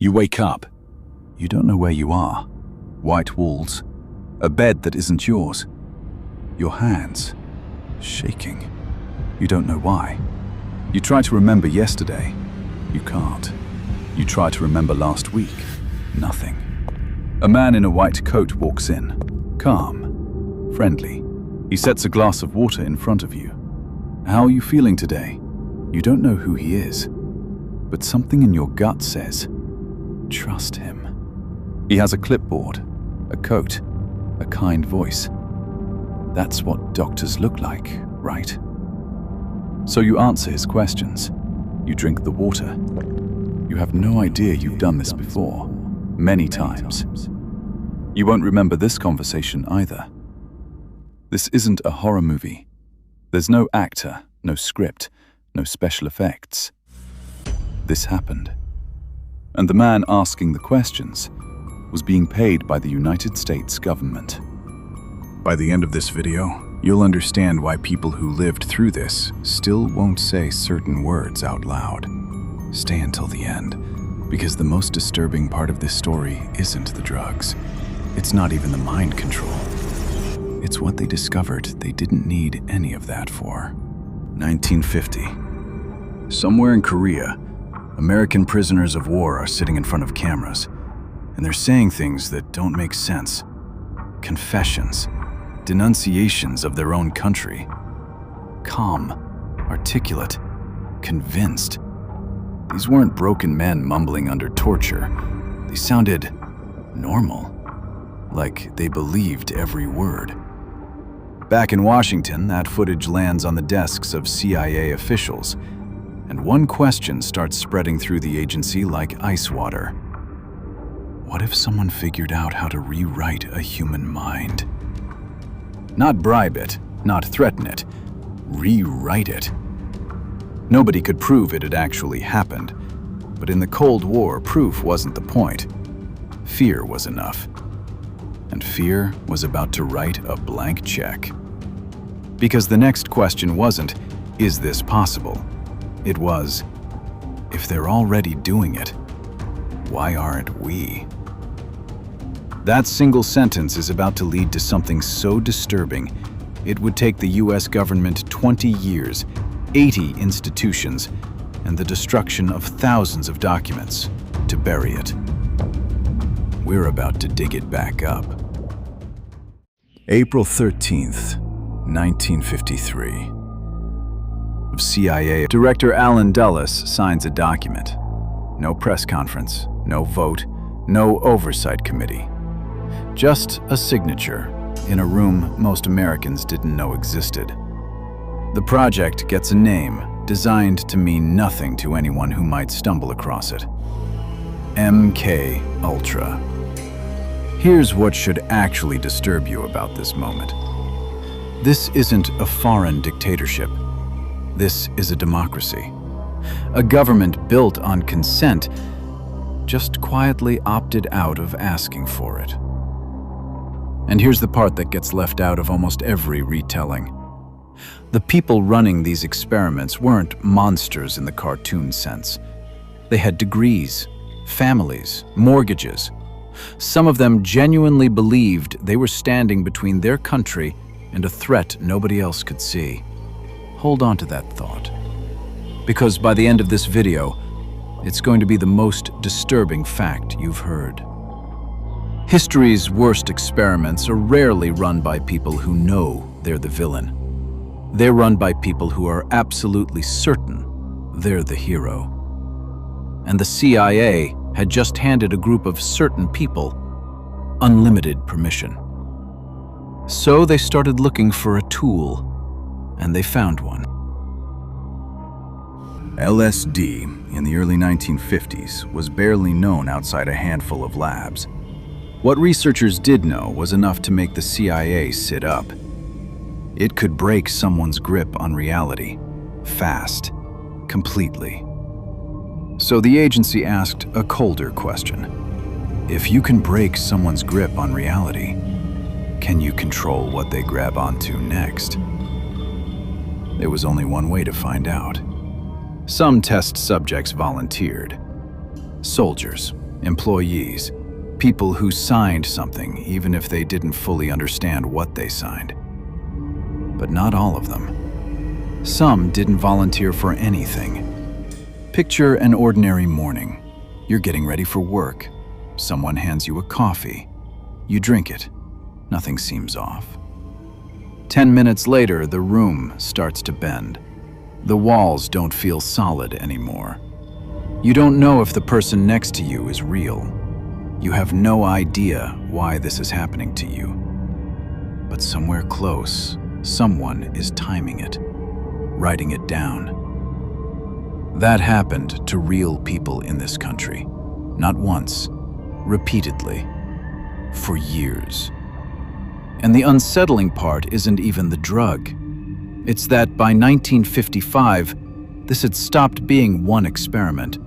You wake up. You don't know where you are. White walls. A bed that isn't yours. Your hands shaking. You don't know why. You try to remember yesterday. You can't. You try to remember last week. Nothing. A man in a white coat walks in. Calm. Friendly. He sets a glass of water in front of you. How are you feeling today? You don't know who he is. But something in your gut says, trust him. He has a clipboard, a coat, a kind voice. That's what doctors look like, right? So you answer his questions. You drink the water. You have no idea you've done this before, many times. You won't remember this conversation either. This isn't a horror movie. There's no actor, no script, no special effects. This happened. And the man asking the questions was being paid by the United States government. By the end of this video, you'll understand why people who lived through this still won't say certain words out loud. Stay until the end, because the most disturbing part of this story isn't the drugs. It's not even the mind control. It's what they discovered they didn't need any of that for. 1950. Somewhere in Korea, American prisoners of war are sitting in front of cameras, and they're saying things that don't make sense. Confessions, denunciations of their own country. Calm, articulate, convinced. These weren't broken men mumbling under torture. They sounded normal, like they believed every word. Back in Washington, that footage lands on the desks of CIA officials, and one question starts spreading through the agency like ice water. What if someone figured out how to rewrite a human mind? Not bribe it, not threaten it, rewrite it. Nobody could prove it had actually happened, but in the Cold War, proof wasn't the point. Fear was enough. And fear was about to write a blank check. Because the next question wasn't, is this possible? It was, if they're already doing it, why aren't we? That single sentence is about to lead to something so disturbing, it would take the US government 20 years, 80 institutions, and the destruction of thousands of documents to bury it. We're about to dig it back up. April 13th, 1953. CIA Director Allen Dulles signs a document. No press conference, no vote, no oversight committee. Just a signature in a room most Americans didn't know existed. The project gets a name designed to mean nothing to anyone who might stumble across it. MKUltra. Here's what should actually disturb you about this moment. This isn't a foreign dictatorship. This is a democracy. A government built on consent just quietly opted out of asking for it. And here's the part that gets left out of almost every retelling. The people running these experiments weren't monsters in the cartoon sense. They had degrees, families, mortgages. Some of them genuinely believed they were standing between their country and a threat nobody else could see. Hold on to that thought. Because by the end of this video, it's going to be the most disturbing fact you've heard. History's worst experiments are rarely run by people who know they're the villain. They're run by people who are absolutely certain they're the hero. And the CIA had just handed a group of certain people unlimited permission. So they started looking for a tool, and they found one. LSD in the early 1950s was barely known outside a handful of labs. What researchers did know was enough to make the CIA sit up. It could break someone's grip on reality, fast, completely. So the agency asked a colder question. If you can break someone's grip on reality, can you control what they grab onto next? There was only one way to find out. Some test subjects volunteered. Soldiers, employees, people who signed something even if they didn't fully understand what they signed. But not all of them. Some didn't volunteer for anything. Picture an ordinary morning. You're getting ready for work. Someone hands you a coffee. You drink it. Nothing seems off. 10 minutes later, the room starts to bend. The walls don't feel solid anymore. You don't know if the person next to you is real. You have no idea why this is happening to you. But somewhere close, someone is timing it, writing it down. That happened to real people in this country. Not once, repeatedly, for years. And the unsettling part isn't even the drug. It's that by 1955, this had stopped being one experiment.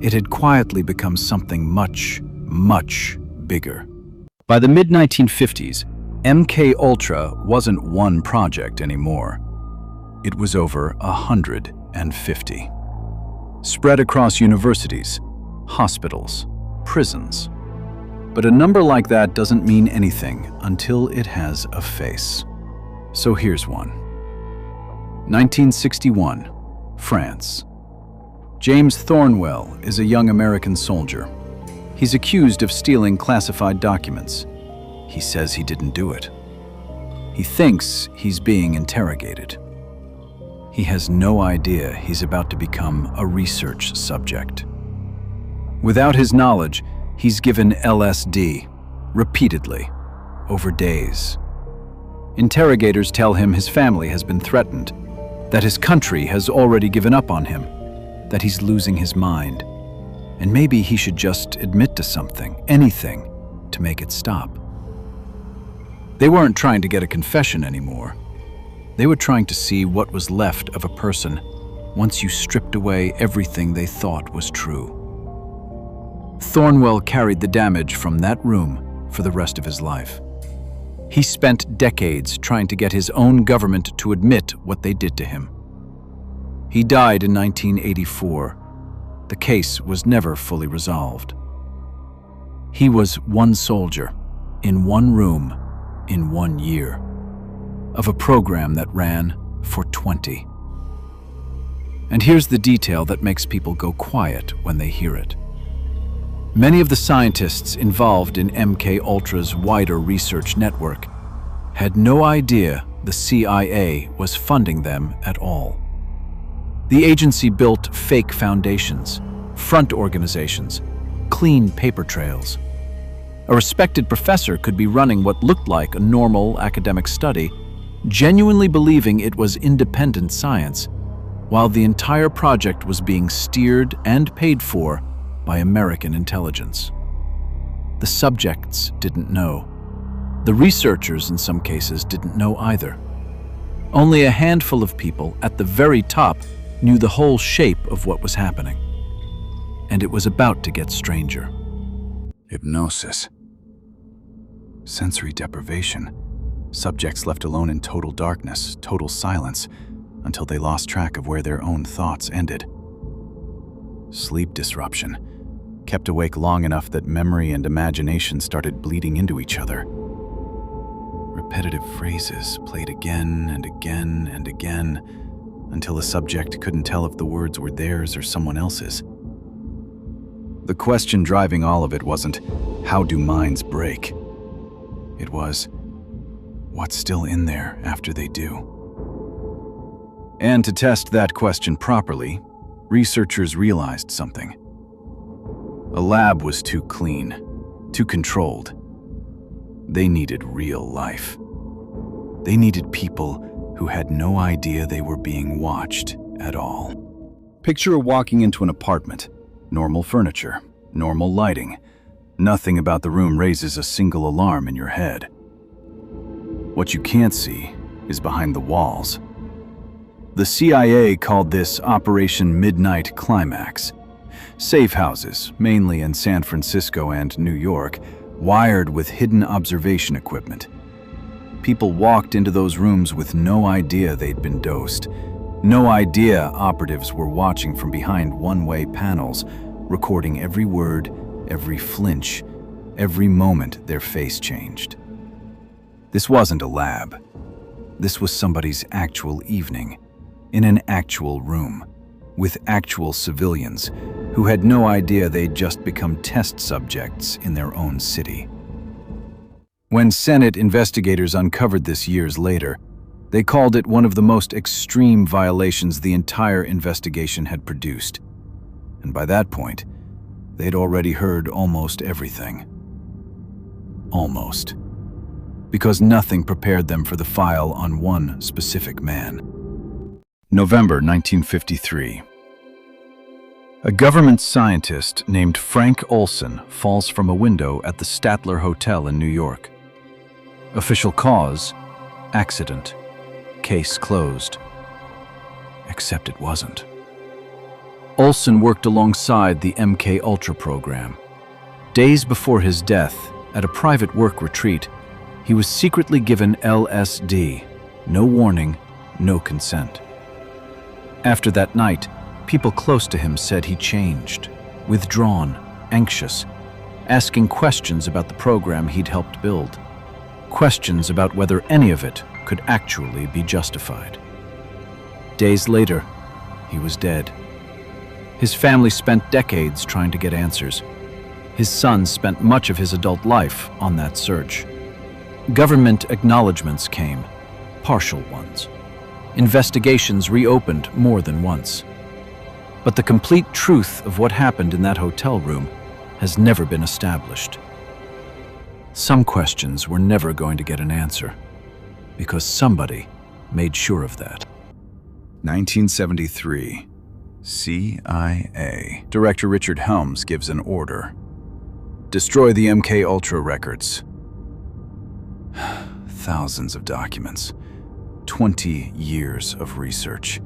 It had quietly become something much, much bigger. By the mid-1950s, MKUltra wasn't one project anymore. It was over 150. Spread across universities, hospitals, prisons. But a number like that doesn't mean anything until it has a face. So here's one. 1961, France. James Thornwell is a young American soldier. He's accused of stealing classified documents. He says he didn't do it. He thinks he's being interrogated. He has no idea he's about to become a research subject. Without his knowledge, he's given LSD, repeatedly, over days. Interrogators tell him his family has been threatened, that his country has already given up on him, that he's losing his mind, and maybe he should just admit to something, anything, to make it stop. They weren't trying to get a confession anymore. They were trying to see what was left of a person once you stripped away everything they thought was true. Thornwell carried the damage from that room for the rest of his life. He spent decades trying to get his own government to admit what they did to him. He died in 1984. The case was never fully resolved. He was one soldier, in one room, in 1 year, of a program that ran for 20. And here's the detail that makes people go quiet when they hear it. Many of the scientists involved in MKUltra's wider research network had no idea the CIA was funding them at all. The agency built fake foundations, front organizations, clean paper trails. A respected professor could be running what looked like a normal academic study, genuinely believing it was independent science, while the entire project was being steered and paid for by American intelligence. The subjects didn't know. The researchers, in some cases, didn't know either. Only a handful of people at the very top knew the whole shape of what was happening. And it was about to get stranger. Hypnosis. Sensory deprivation. Subjects left alone in total darkness, total silence, until they lost track of where their own thoughts ended. Sleep disruption. Kept awake long enough that memory and imagination started bleeding into each other. Repetitive phrases played again and again and again until the subject couldn't tell if the words were theirs or someone else's. The question driving all of it wasn't, how do minds break? It was, what's still in there after they do? And to test that question properly, researchers realized something. A lab was too clean, too controlled. They needed real life. They needed people who had no idea they were being watched at all. Picture walking into an apartment. Normal furniture, normal lighting. Nothing about the room raises a single alarm in your head. What you can't see is behind the walls. The CIA called this Operation Midnight Climax. Safe houses, mainly in San Francisco and New York, wired with hidden observation equipment. People walked into those rooms with no idea they'd been dosed. No idea operatives were watching from behind one-way panels, recording every word, every flinch, every moment their face changed. This wasn't a lab. This was somebody's actual evening, in an actual room, with actual civilians who had no idea they'd just become test subjects in their own city. When Senate investigators uncovered this years later, they called it one of the most extreme violations the entire investigation had produced. And by that point, they'd already heard almost everything. Almost. Because nothing prepared them for the file on one specific man. November 1953. A government scientist named Frank Olson falls from a window at the Statler Hotel in New York. Official cause: accident. Case closed. Except it wasn't. Olson worked alongside the MKUltra program. Days before his death, at a private work retreat, he was secretly given LSD. No warning, no consent. After that night, people close to him said he changed, withdrawn, anxious, asking questions about the program he'd helped build. Questions about whether any of it could actually be justified. Days later, he was dead. His family spent decades trying to get answers. His son spent much of his adult life on that search. Government acknowledgments came, partial ones. Investigations reopened more than once. But the complete truth of what happened in that hotel room has never been established. Some questions were never going to get an answer, because somebody made sure of that. 1973. CIA. Director Richard Helms gives an order. Destroy the MKUltra records. Thousands of documents. 20 years of research.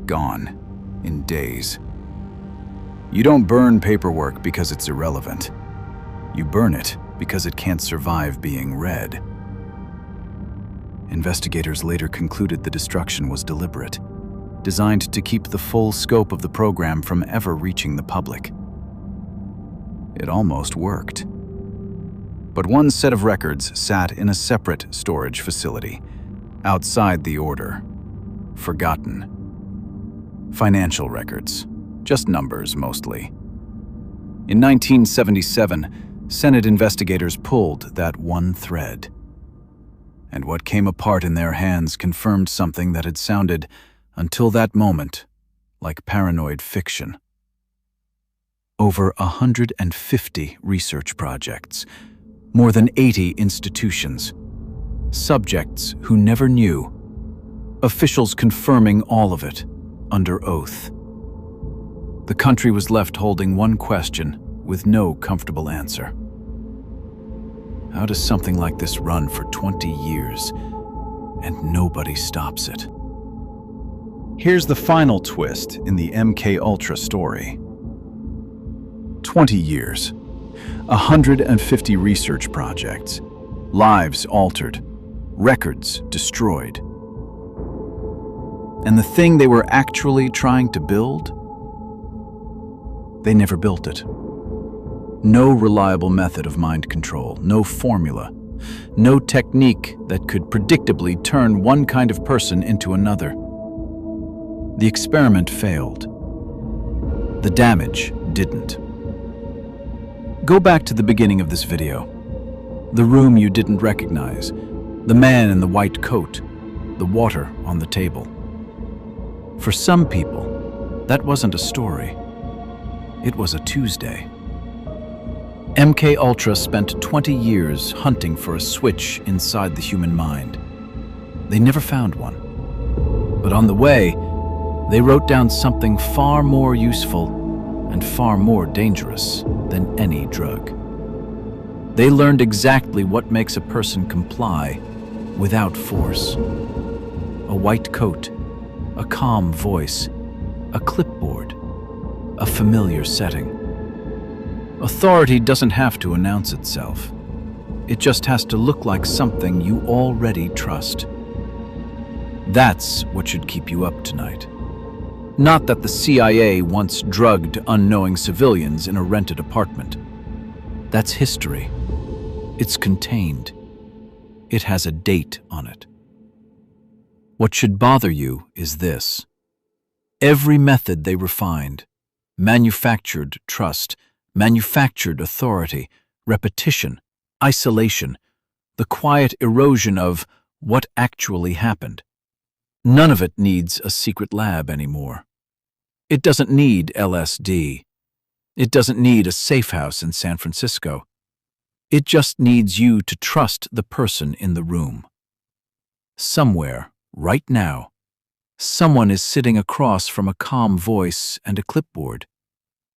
Gone in days. You don't burn paperwork because it's irrelevant. You burn it because it can't survive being read. Investigators later concluded the destruction was deliberate, designed to keep the full scope of the program from ever reaching the public. It almost worked. But one set of records sat in a separate storage facility, outside the order, forgotten. Financial records, just numbers mostly. In 1977, Senate investigators pulled that one thread. And what came apart in their hands confirmed something that had sounded, until that moment, like paranoid fiction. Over 150 research projects, more than 80 institutions, subjects who never knew, officials confirming all of it under oath. The country was left holding one question with no comfortable answer. How does something like this run for 20 years and nobody stops it? Here's the final twist in the MKUltra story. 20 years, 150 research projects, lives altered, records destroyed. And the thing they were actually trying to build? They never built it. No reliable method of mind control, no formula, no technique that could predictably turn one kind of person into another. The experiment failed. The damage didn't. Go back to the beginning of this video. The room you didn't recognize, the man in the white coat, the water on the table. For some people, that wasn't a story. It was a Tuesday. MKUltra spent 20 years hunting for a switch inside the human mind. They never found one. But on the way, they wrote down something far more useful and far more dangerous than any drug. They learned exactly what makes a person comply without force. A white coat, a calm voice, a clipboard, a familiar setting. Authority doesn't have to announce itself. It just has to look like something you already trust. That's what should keep you up tonight. Not that the CIA once drugged unknowing civilians in a rented apartment. That's history. It's contained. It has a date on it. What should bother you is this. Every method they refined, manufactured trust, manufactured authority, repetition, isolation, the quiet erosion of what actually happened. None of it needs a secret lab anymore. It doesn't need LSD. It doesn't need a safe house in San Francisco. It just needs you to trust the person in the room. Somewhere, right now, someone is sitting across from a calm voice and a clipboard,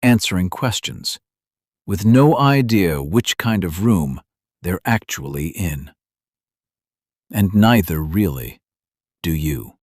answering questions, with no idea which kind of room they're actually in. And neither really do you.